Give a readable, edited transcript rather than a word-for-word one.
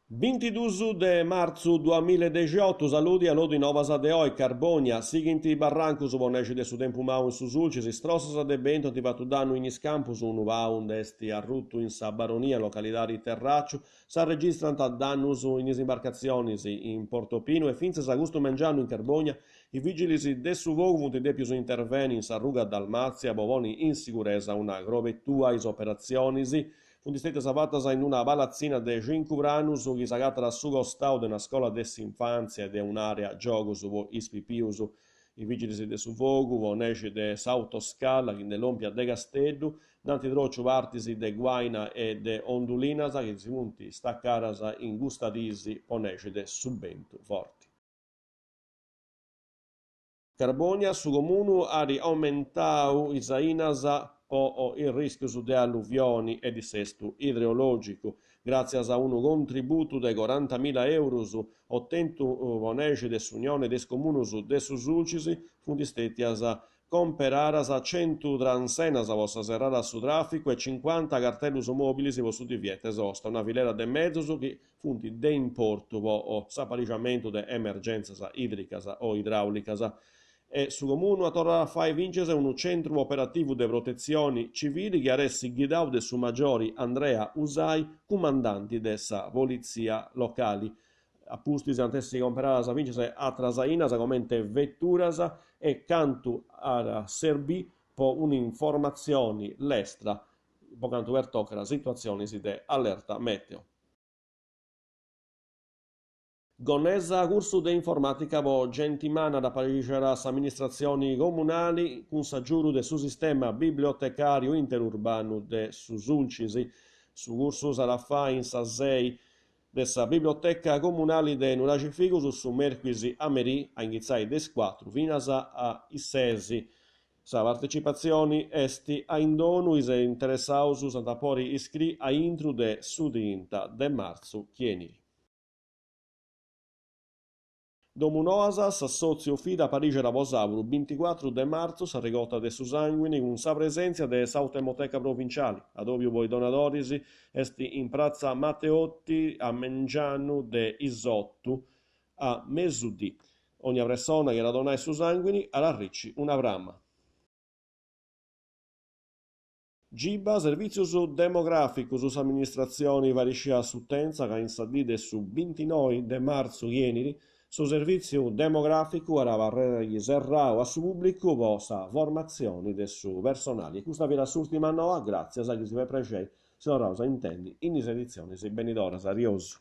22 de marzo 2018, saluti a lodi novas de oi, Carbonia, seguinti barrancos vonege de su tempo mau in su sulcis, strossas de bento antivatu danno in iscampus, un vaun desti arruttu in sa baronia, localidade Terracciu, sa registrant a dannus in imbarcazzionis in Portopino e finzas Augusto Mengiano in Carbonia, i vigilis de su vogu vunt depius interveni in sa ruga Dalmazia, bovoni in sicurezza una grovettua is operazzionis, funt istettas fatas in una palazzina de 5 anus, chi s'agatara su costau de una scola d'infanzia e de un'area giocus vo ispipius i vigilis de su fogu, vo neci de s'autoscala, chi de l'ompia de Casteddu, nanti trociu partis de Guaina e de Ondulinas, chi si funt staccaras in gustadisi po neci de subentu forti. Carbonia, su comunu, ari aumentau isainas po il rischio de alluvioni e dissesto idroologico, grazie a un contributo de 40.000 euro ottenuto vonege de s'Unione des Comunus de su Sulcis, funt istetias comperaras 100 transenas vossa serrada su traffico e 50 cartellus mobilis vo su diviete esosta, una filera de mezus che funt de importo vo s'apparigiamentu de emergenzas idricas o idraulicas, e su comune a tornare a fare vincere un centro operativo di protezioni civili che aressi guidau de su maggiori Andrea Usai, comandanti dessa polizia locali. Appustisi antessi comperadas a vincere a trasainas commente vetturas e cantu a serbi po un'informazioni l'estra po cantu per toccare situazioni de allerta meteo. Gonnesa curso de informatica vo gentimana da parigeras amministrazioni comunali cun s'aggiuru de su sistema bibliotecario interurbano de su Sulcis. Su curso sarà fa in sa 6 dessa biblioteca comunali de Nuragi Figus su merquisi a Merì a iniziare des 4 finas a Issesi. Sa partecipazioni esti a indonu is interessaus santapori iscri a intru de su 30 de marzo chieniri. Domunoasa s'assozio FIDA Parigi Ravosauru 24 de marzo sa regota de su sanguini con sa presenza de s'autemoteca provinciali. Ad ovvio voi donadoris esti in Piazza Matteotti a Mengianu de Isottu a mesudì. Ogni persona che la donai su sanguini alla ricci una bramma. Giba, servizius demograficus amministrazioni variscia sutenza che in sadide su 29 de marzo ieniri, su servizio demografico era varrere serrao a su pubblico vosa formazioni de su personali. E questa vera l'ultima noa, grazie a chi si ve precei, se lo rausa intendi, in edizioni si benidoras, arioso.